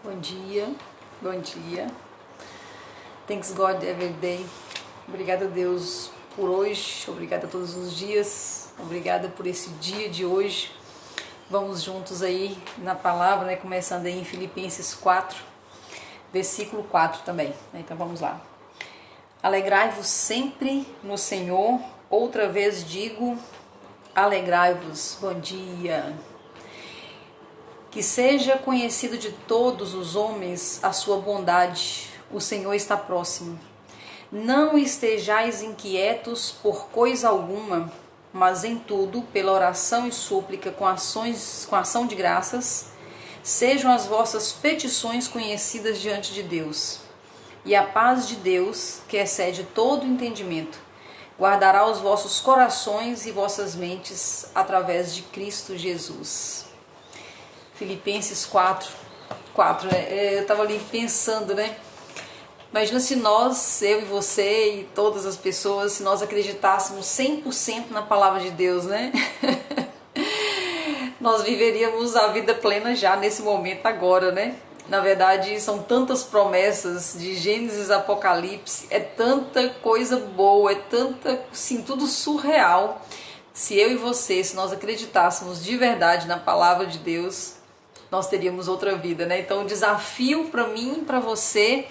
Bom dia, bom dia. Thanks God every day. Obrigada a Deus por hoje, obrigada a todos os dias, obrigada por esse dia de hoje. Vamos juntos aí na palavra, né? Começando aí em Filipenses 4, versículo 4 também. Então vamos lá. Alegrai-vos sempre no Senhor, outra vez digo, alegrai-vos. Bom dia. Que seja conhecido de todos os homens a sua bondade, o Senhor está próximo. Não estejais inquietos por coisa alguma, mas em tudo, pela oração e súplica, com ação de graças, sejam as vossas petições conhecidas diante de Deus. E a paz de Deus, que excede todo entendimento, guardará os vossos corações e vossas mentes através de Cristo Jesus. Filipenses 4, eu estava ali pensando, né? Imagina se nós, eu e você e todas as pessoas, se nós acreditássemos 100% na palavra de Deus, né? Nós viveríamos a vida plena já nesse momento agora, né? Na verdade, são tantas promessas de Gênesis, Apocalipse, é tanta coisa boa, é tanta, assim, tudo surreal. Se eu e você, se nós acreditássemos de verdade na palavra de Deus, nós teríamos outra vida, né? Então o desafio para mim e para você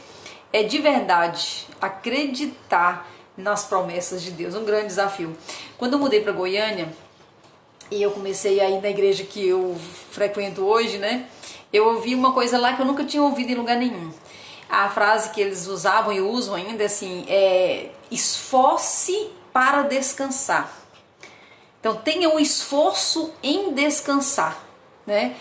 é de verdade acreditar nas promessas de Deus, um grande desafio. Quando eu mudei para Goiânia e eu comecei a ir na igreja que eu frequento hoje, né? Eu ouvi uma coisa lá que eu nunca tinha ouvido em lugar nenhum. A frase que eles usavam e usam ainda assim é: esforce para descansar. Então tenha um esforço em descansar, né?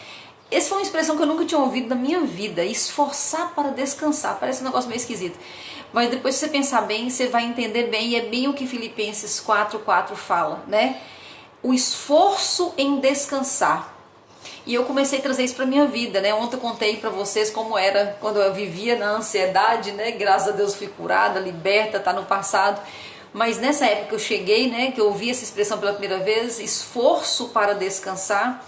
Essa foi uma expressão que eu nunca tinha ouvido na minha vida, esforçar para descansar, parece um negócio meio esquisito. Mas depois, se você pensar bem, você vai entender bem, e é bem o que Filipenses 4:4 fala, né? O esforço em descansar. E eu comecei a trazer isso para minha vida, né? Ontem eu contei para vocês como era quando eu vivia na ansiedade, né? Graças a Deus fui curada, liberta, tá no passado. Mas nessa época que eu cheguei, né? Que eu ouvi essa expressão pela primeira vez, esforço para descansar,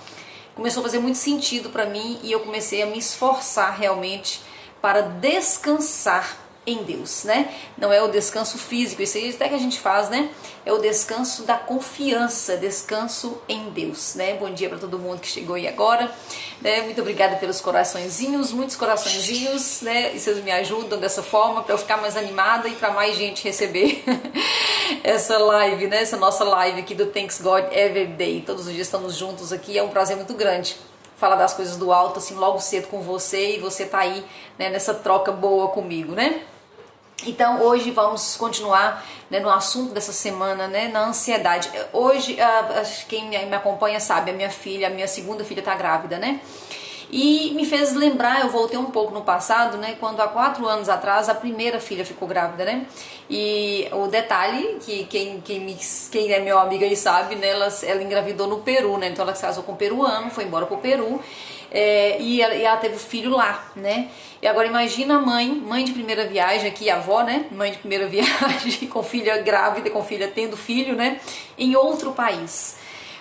começou a fazer muito sentido para mim e eu comecei a me esforçar realmente para descansar em Deus, né? Não é o descanso físico, isso aí até que a gente faz, né? É o descanso da confiança, descanso em Deus, né? Bom dia para todo mundo que chegou aí agora, né? Muito obrigada pelos coraçõezinhos, muitos coraçõezinhos, né? E vocês me ajudam dessa forma para eu ficar mais animada e para mais gente receber essa live, né? Essa nossa live aqui do Thanks God Every Day. Todos os dias estamos juntos aqui, é um prazer muito grande falar das coisas do alto, assim, logo cedo com você, e você tá aí, né, nessa troca boa comigo, né? Então hoje vamos continuar, né, no assunto dessa semana, né, na ansiedade. Hoje, quem me acompanha sabe, a minha segunda filha tá grávida, né? E me fez lembrar, eu voltei um pouco no passado, né, quando há 4 anos atrás a primeira filha ficou grávida, né? E o detalhe, que quem é meu amigo aí sabe, né, ela engravidou no Peru, né? Então ela se casou com um peruano, foi embora pro Peru, e ela teve o filho lá, né? E agora imagina a mãe de primeira viagem aqui, a avó, né? Mãe de primeira viagem, com filha grávida, com filha tendo filho, né? Em outro país.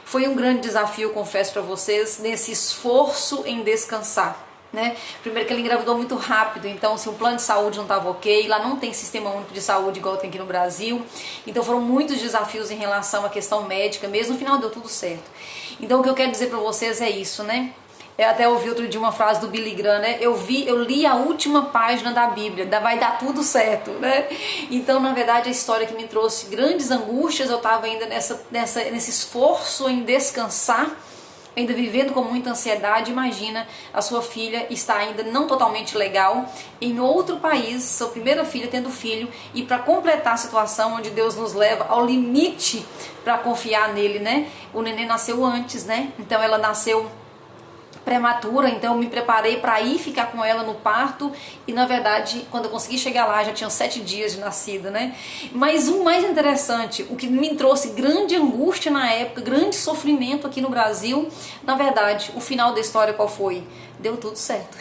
Foi um grande desafio, confesso para vocês, nesse esforço em descansar, né? Primeiro que ela engravidou muito rápido, então se o plano de saúde não estava ok, lá não tem sistema único de saúde igual tem aqui no Brasil, então foram muitos desafios em relação à questão médica, mesmo no final deu tudo certo. Então o que eu quero dizer para vocês é isso, né? Eu até ouvi outro dia uma frase do Billy Graham, né? Eu li a última página da Bíblia, vai dar tudo certo, né? Então, na verdade, a história que me trouxe grandes angústias, eu estava ainda nesse esforço em descansar, ainda vivendo com muita ansiedade. Imagina, a sua filha está ainda não totalmente legal, em outro país, sua primeira filha tendo filho, e para completar a situação onde Deus nos leva ao limite para confiar nele, né? O neném nasceu antes, né? Então ela nasceu prematura, então eu me preparei para ir ficar com ela no parto, e na verdade quando eu consegui chegar lá já tinham 7 dias de nascida, né? Mas o mais interessante, o que me trouxe grande angústia na época, grande sofrimento aqui no Brasil, na verdade o final da história qual foi? Deu tudo certo.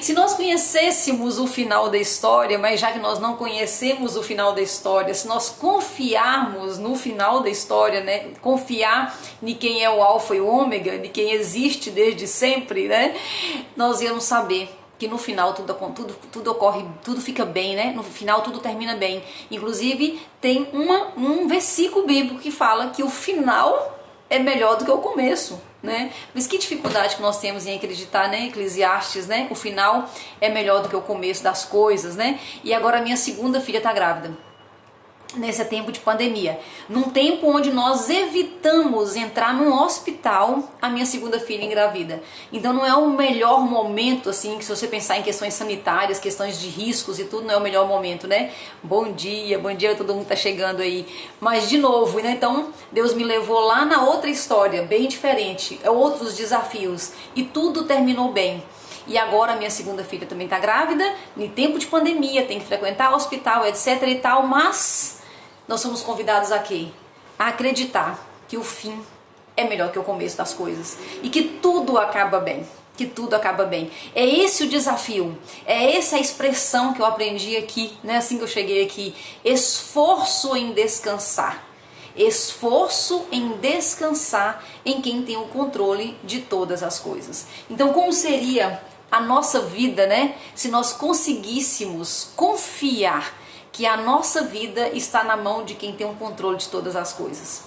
Se nós conhecêssemos o final da história, mas já que nós não conhecemos o final da história, se nós confiarmos no final da história, né? Confiar em quem é o alfa e o ômega, de quem existe desde sempre, né? Nós íamos saber que no final tudo ocorre, tudo fica bem, né? No final tudo termina bem. Inclusive tem um versículo bíblico que fala que o final é melhor do que o começo, né? Mas que dificuldade que nós temos em acreditar, né? Eclesiastes, né? O final é melhor do que o começo das coisas, né? E agora a minha segunda filha está grávida. Nesse tempo de pandemia, num tempo onde nós evitamos entrar num hospital, a minha segunda filha engravida. Então não é o melhor momento, assim, que se você pensar em questões sanitárias, questões de riscos e tudo, não é o melhor momento, né? Bom dia, todo mundo tá chegando aí. Mas de novo, né? Então Deus me levou lá na outra história, bem diferente, outros desafios, e tudo terminou bem. E agora a minha segunda filha também tá grávida, em tempo de pandemia, tem que frequentar o hospital, etc e tal, mas nós somos convidados a quê? A acreditar que o fim é melhor que o começo das coisas e que tudo acaba bem, que tudo acaba bem. É esse o desafio, é essa a expressão que eu aprendi aqui, né? Assim que eu cheguei aqui, esforço em descansar. Esforço em descansar em quem tem o controle de todas as coisas. Então, como seria a nossa vida, né? Se nós conseguíssemos confiar que a nossa vida está na mão de quem tem o controle de todas as coisas.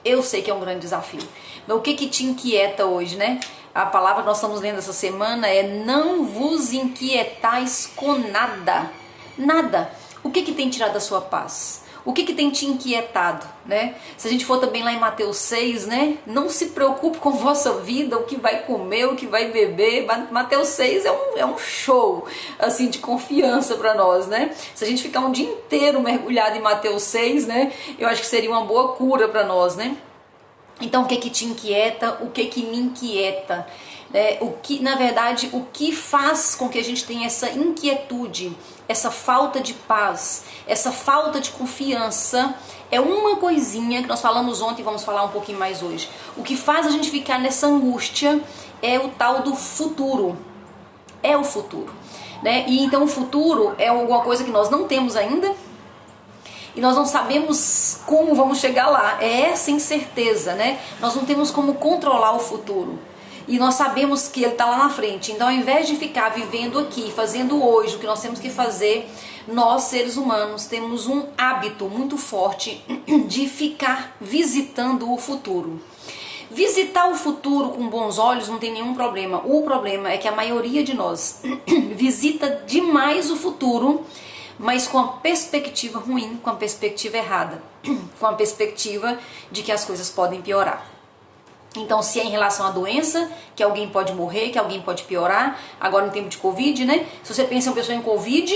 Eu sei que é um grande desafio. Mas o que te inquieta hoje, né? A palavra que nós estamos lendo essa semana é: não vos inquietais com nada. Nada. O que tem tirado a sua paz? O que tem te inquietado, né? Se a gente for também lá em Mateus 6, né? Não se preocupe com vossa vida, o que vai comer, o que vai beber. Mateus 6 é um show, assim, de confiança para nós, né? Se a gente ficar um dia inteiro mergulhado em Mateus 6, né? Eu acho que seria uma boa cura para nós, né? Então, o que te inquieta? O que me inquieta? Na verdade, o que faz com que a gente tenha essa inquietude, essa falta de paz, essa falta de confiança, é uma coisinha que nós falamos ontem e vamos falar um pouquinho mais hoje. O que faz a gente ficar nessa angústia é o tal do futuro. É o futuro, né? E então o futuro é alguma coisa que nós não temos ainda, e nós não sabemos como vamos chegar lá. É essa incerteza, né? Nós não temos como controlar o futuro. E nós sabemos que ele está lá na frente. Então, ao invés de ficar vivendo aqui, fazendo hoje o que nós temos que fazer, nós, seres humanos, temos um hábito muito forte de ficar visitando o futuro. Visitar o futuro com bons olhos não tem nenhum problema. O problema é que a maioria de nós visita demais o futuro, mas com a perspectiva ruim, com a perspectiva errada, com a perspectiva de que as coisas podem piorar. Então, se é em relação à doença, que alguém pode morrer, que alguém pode piorar, agora no tempo de Covid, né? Se você pensa em uma pessoa em Covid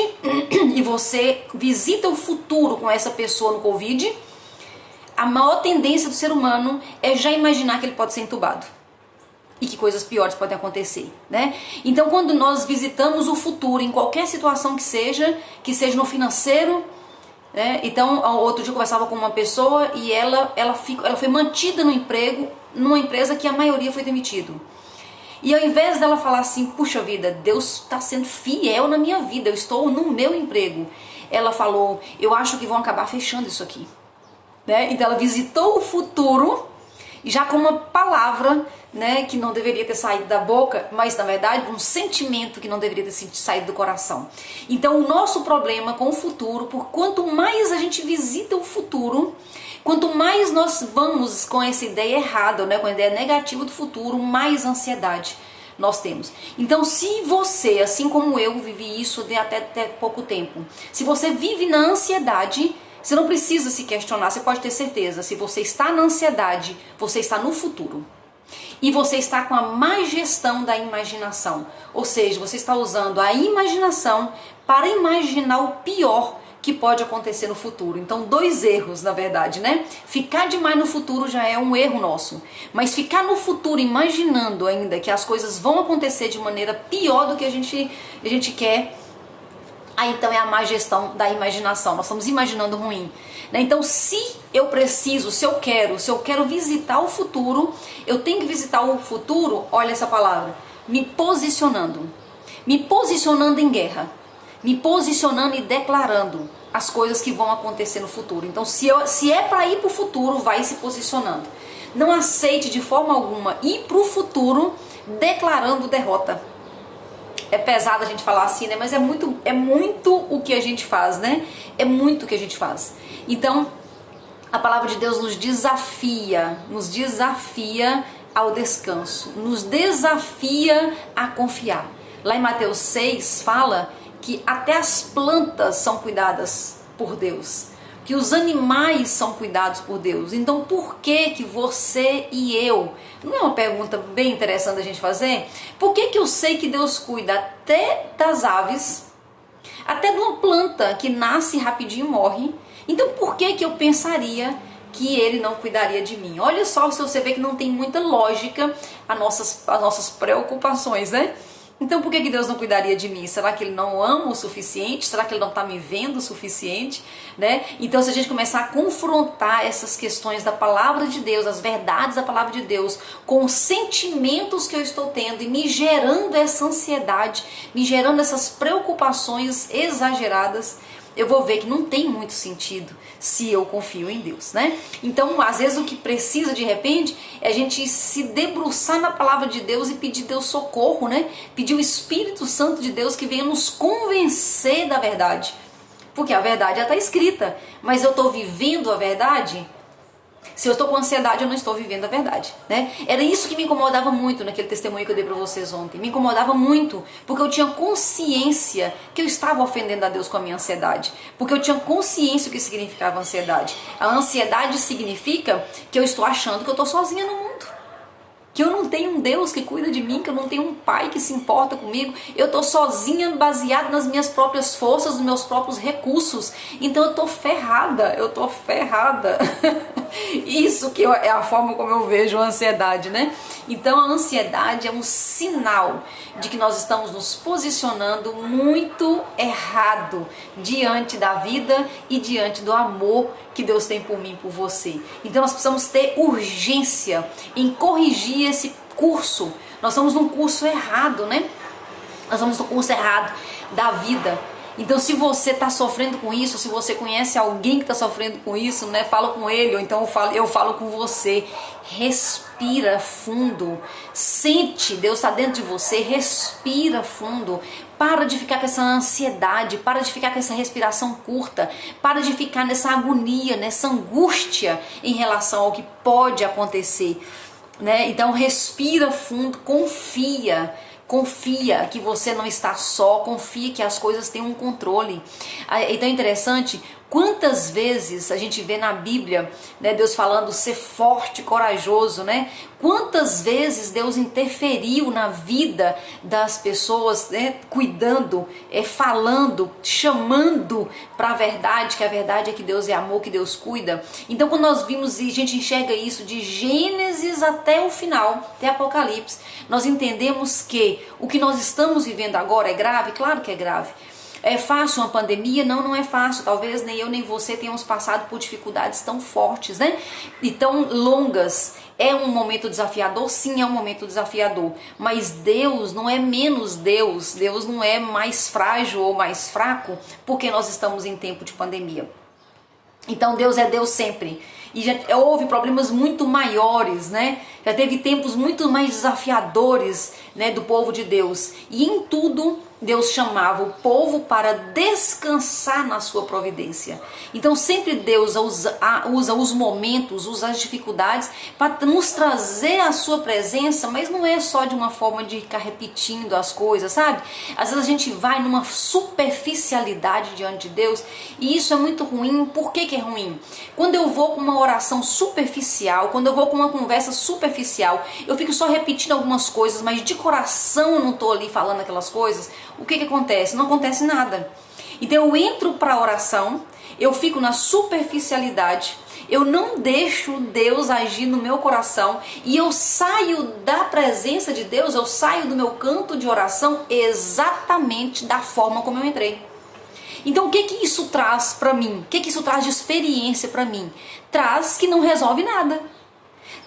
e você visita o futuro com essa pessoa no Covid, a maior tendência do ser humano é já imaginar que ele pode ser entubado e que coisas piores podem acontecer, né? Então, quando nós visitamos o futuro em qualquer situação que seja no financeiro, né? Então, outro dia eu conversava com uma pessoa e ela foi mantida no emprego, numa empresa que a maioria foi demitido. E ao invés dela falar assim, puxa vida, Deus está sendo fiel na minha vida, eu estou no meu emprego, ela falou, eu acho que vão acabar fechando isso aqui, né? Então ela visitou o futuro já com uma palavra, né, que não deveria ter saído da boca, mas na verdade um sentimento que não deveria ter saído do coração. Então o nosso problema com o futuro, por quanto mais a gente visita o futuro, quanto mais nós vamos com essa ideia errada, né, com a ideia negativa do futuro, mais ansiedade nós temos. Então, se você, assim como eu, vivi isso até pouco tempo, se você vive na ansiedade, você não precisa se questionar, você pode ter certeza, se você está na ansiedade, você está no futuro. E você está com a má gestão da imaginação, ou seja, você está usando a imaginação para imaginar o pior que pode acontecer no futuro. Então, dois erros, na verdade, né? Ficar demais no futuro já é um erro nosso, mas ficar no futuro imaginando ainda que as coisas vão acontecer de maneira pior do que a gente quer, aí então é a má gestão da imaginação, nós estamos imaginando ruim, né? Então, se eu quero visitar o futuro, eu tenho que visitar o futuro, olha essa palavra, me posicionando. me posicionando em guerra, me posicionando e declarando as coisas que vão acontecer no futuro. Então, se é para ir para o futuro, vai se posicionando. Não aceite de forma alguma ir para o futuro declarando derrota. É pesado a gente falar assim, né? Mas é muito o que a gente faz, né? É muito o que a gente faz. Então, a palavra de Deus nos desafia ao descanso, nos desafia a confiar. Lá em Mateus 6 fala que até as plantas são cuidadas por Deus, que os animais são cuidados por Deus. Então por que você e eu? Não é uma pergunta bem interessante a gente fazer? Por que eu sei que Deus cuida até das aves, até de uma planta que nasce rapidinho e morre? Então por que eu pensaria que Ele não cuidaria de mim? Olha só, se você vê que não tem muita lógica as nossas preocupações, né? Então por que Deus não cuidaria de mim? Será que Ele não ama o suficiente? Será que Ele não está me vendo o suficiente? Né? Então se a gente começar a confrontar essas questões da palavra de Deus, as verdades da palavra de Deus, com os sentimentos que eu estou tendo e me gerando essa ansiedade, me gerando essas preocupações exageradas, eu vou ver que não tem muito sentido se eu confio em Deus, né? Então, às vezes o que precisa de repente é a gente se debruçar na palavra de Deus e pedir Deus socorro, né? Pedir o Espírito Santo de Deus que venha nos convencer da verdade. Porque a verdade já está escrita, mas eu estou vivendo a verdade? Se eu estou com ansiedade, eu não estou vivendo a verdade, né? Era isso que me incomodava muito naquele testemunho que eu dei para vocês ontem. Me incomodava muito, porque eu tinha consciência que eu estava ofendendo a Deus com a minha ansiedade. Porque eu tinha consciência do que significava ansiedade. A ansiedade significa que eu estou achando que eu estou sozinha no mundo. Que eu não tenho um Deus que cuida de mim, que eu não tenho um pai que se importa comigo. Eu estou sozinha, baseado nas minhas próprias forças, nos meus próprios recursos. Então eu estou ferrada, Isso que é a forma como eu vejo a ansiedade, né? Então a ansiedade é um sinal de que nós estamos nos posicionando muito errado diante da vida e diante do amor que Deus tem por mim e por você. Então nós precisamos ter urgência em corrigir esse curso. Nós estamos num curso errado, né? Nós estamos no curso errado da vida. Então se você está sofrendo com isso, se você conhece alguém que está sofrendo com isso, né, fala com ele, ou então eu falo com você. Respira fundo, sente, Deus está dentro de você, respira fundo. Para de ficar com essa ansiedade, para de ficar com essa respiração curta, para de ficar nessa agonia, nessa angústia em relação ao que pode acontecer, né? Então respira fundo, confia que você não está só, confia que as coisas têm um controle. Então é interessante, quantas vezes a gente vê na Bíblia, né, Deus falando ser forte, corajoso, né? Quantas vezes Deus interferiu na vida das pessoas, né, cuidando, falando, chamando para a verdade, que a verdade é que Deus é amor, que Deus cuida. Então quando nós vimos e a gente enxerga isso de Gênesis até o final, até Apocalipse, nós entendemos que o que nós estamos vivendo agora é grave? Claro que é grave. É fácil uma pandemia? Não, não é fácil. Talvez nem eu nem você tenhamos passado por dificuldades tão fortes, né? E tão longas. É um momento desafiador? Sim, é um momento desafiador. Mas Deus não é menos Deus. Deus não é mais frágil ou mais fraco porque nós estamos em tempo de pandemia. Então Deus é Deus sempre. E já houve problemas muito maiores, né? Já teve tempos muito mais desafiadores, né, do povo de Deus. E em tudo Deus chamava o povo para descansar na sua providência. Então sempre Deus usa os momentos, usa as dificuldades para nos trazer a sua presença, mas não é só de uma forma de ficar repetindo as coisas, sabe? Às vezes a gente vai numa superficialidade diante de Deus e isso é muito ruim. Por que é ruim? Quando eu vou com uma oração superficial, quando eu vou com uma conversa superficial, eu fico só repetindo algumas coisas, mas de coração eu não estou ali falando aquelas coisas. O que acontece? Não acontece nada. Então eu entro para a oração, eu fico na superficialidade, eu não deixo Deus agir no meu coração e eu saio da presença de Deus, eu saio do meu canto de oração exatamente da forma como eu entrei. Então o que isso traz para mim? O que isso traz de experiência para mim? Traz que não resolve nada.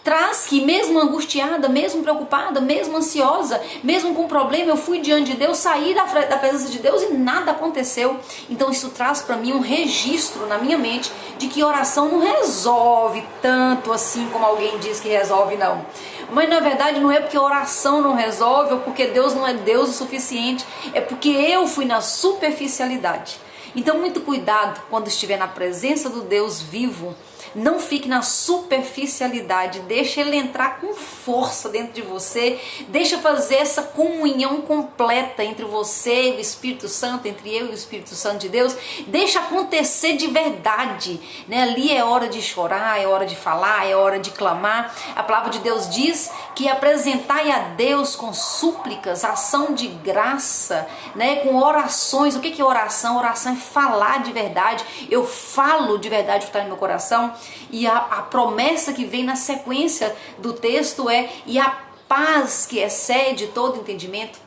traz que mesmo angustiada, mesmo preocupada, mesmo ansiosa, mesmo com problema, eu fui diante de Deus, saí da presença de Deus e nada aconteceu. Então isso traz para mim um registro na minha mente de que oração não resolve tanto assim como alguém diz que resolve, não. Mas na verdade não é porque a oração não resolve ou porque Deus não é Deus o suficiente, é porque eu fui na superficialidade. Então muito cuidado quando estiver na presença do Deus vivo. Não fique na superficialidade, deixa ele entrar com força dentro de você, deixa fazer essa comunhão completa entre você e o Espírito Santo, entre eu e o Espírito Santo de Deus, deixa acontecer de verdade, né? Ali é hora de chorar, é hora de falar, é hora de clamar. A palavra de Deus diz que apresentai a Deus com súplicas, ação de graça, né? Com orações. O que é oração? Oração é falar de verdade, eu falo de verdade o que está no meu coração. E a promessa que vem na sequência do texto é: e a paz que excede todo entendimento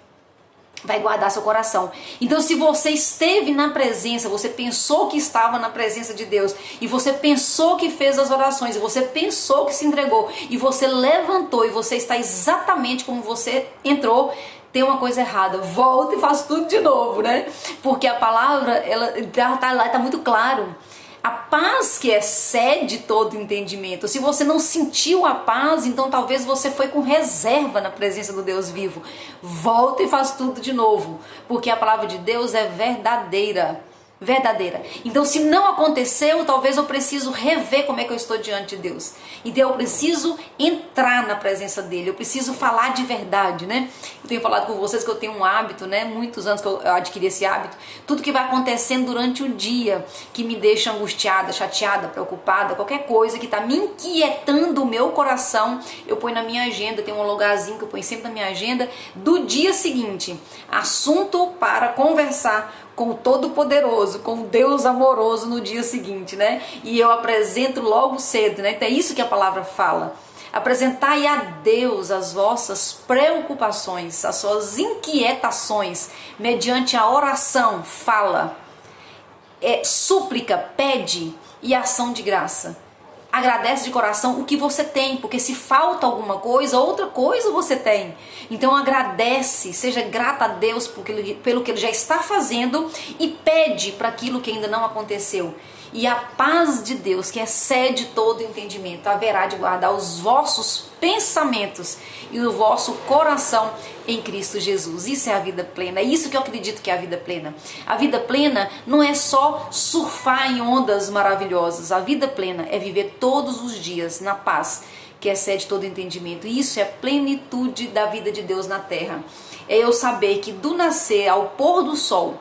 vai guardar seu coração. Então se você esteve na presença, você pensou que estava na presença de Deus, e você pensou que fez as orações, e você pensou que se entregou, e você levantou, e você está exatamente como você entrou, tem uma coisa errada, volta e faz tudo de novo, né? Porque a palavra, ela tá lá, tá muito claro. A paz que excede todo entendimento. Se você não sentiu a paz, então talvez você foi com reserva na presença do Deus vivo. Volta e faz tudo de novo, porque a palavra de Deus é verdadeira. Então se não aconteceu, talvez eu preciso rever como é que eu estou diante de Deus. Então eu preciso entrar na presença dele, eu preciso falar de verdade, né? Eu tenho falado com vocês que eu tenho um hábito, né? Muitos anos que eu adquiri esse hábito. Tudo que vai acontecendo durante o dia que me deixa angustiada, chateada, preocupada, qualquer coisa que está me inquietando o meu coração, eu ponho na minha agenda. Tem um lugarzinho que eu ponho sempre na minha agenda do dia seguinte. Assunto para conversar com o Todo-Poderoso, com o Deus amoroso no dia seguinte, né? E eu apresento logo cedo, né? Então é isso que a palavra fala. Apresentai a Deus as vossas preocupações, as suas inquietações, mediante a oração, fala, súplica, pede e ação de graça. Agradece de coração o que você tem, porque se falta alguma coisa, outra coisa você tem. Então agradece, seja grata a Deus pelo que Ele já está fazendo e pede para aquilo que ainda não aconteceu. E a paz de Deus, que excede todo entendimento, haverá de guardar os vossos pensamentos e o vosso coração em Cristo Jesus. Isso é a vida plena, é isso que eu acredito que é a vida plena. A vida plena não é só surfar em ondas maravilhosas. A vida plena é viver todos os dias na paz, que excede todo entendimento. E isso é a plenitude da vida de Deus na terra. É eu saber que do nascer ao pôr do sol,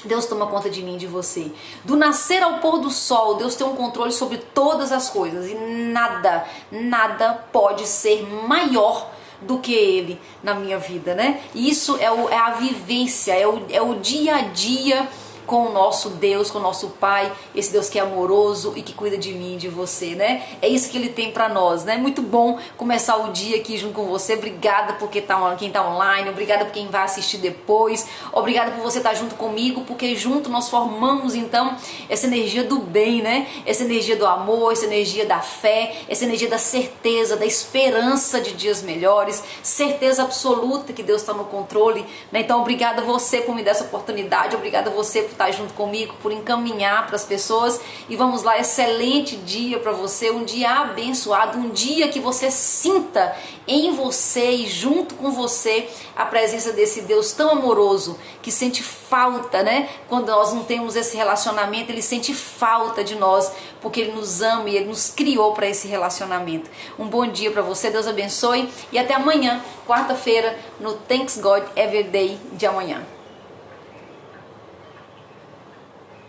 Deus toma conta de mim e de você. Do nascer ao pôr do sol, Deus tem um controle sobre todas as coisas. E nada pode ser maior do que Ele na minha vida, né? Isso é a vivência, é o dia a dia com o nosso Deus, com o nosso Pai, esse Deus que é amoroso e que cuida de mim e de você, né? É isso que Ele tem pra nós, né? Muito bom começar o dia aqui junto com você. Obrigada por quem tá online, obrigada por quem vai assistir depois, obrigada por você estar junto comigo, porque junto nós formamos então essa energia do bem, né? Essa energia do amor, essa energia da fé, essa energia da certeza, da esperança de dias melhores, certeza absoluta que Deus está no controle, né? Então obrigada a você por me dar essa oportunidade, obrigada a você por estar junto comigo, por encaminhar para as pessoas. E vamos lá, excelente dia para você, um dia abençoado, um dia que você sinta em você e junto com você a presença desse Deus tão amoroso, que sente falta, né? Quando nós não temos esse relacionamento, Ele sente falta de nós, porque Ele nos ama e Ele nos criou para esse relacionamento. Um bom dia para você, Deus abençoe e até amanhã, quarta-feira, no Thanks God Every Day de amanhã.